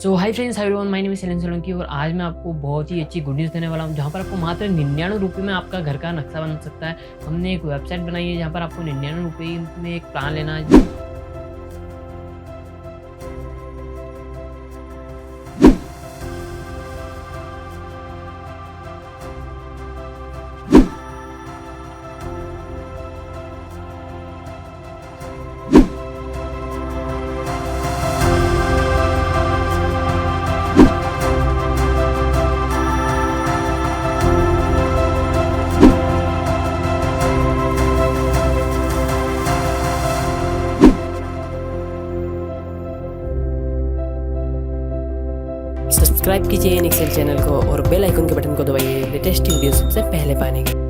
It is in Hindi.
So hi friends, hi everyone, my name is Solanki और आज मैं आपको बहुत ही अच्छी गुड न्यूज़ देने वाला हूँ जहाँ पर आपको मात्र 99 रुपये में आपका घर का नक्शा बन सकता है। हमने एक वेबसाइट बनाई है जहाँ पर आपको 99 रुपये में एक प्लान लेना है। सब्सक्राइब कीजिए नेक्सल चैनल को और बेल आइकन के बटन को दबाइए लेटेस्ट वीडियो सबसे पहले पाने के।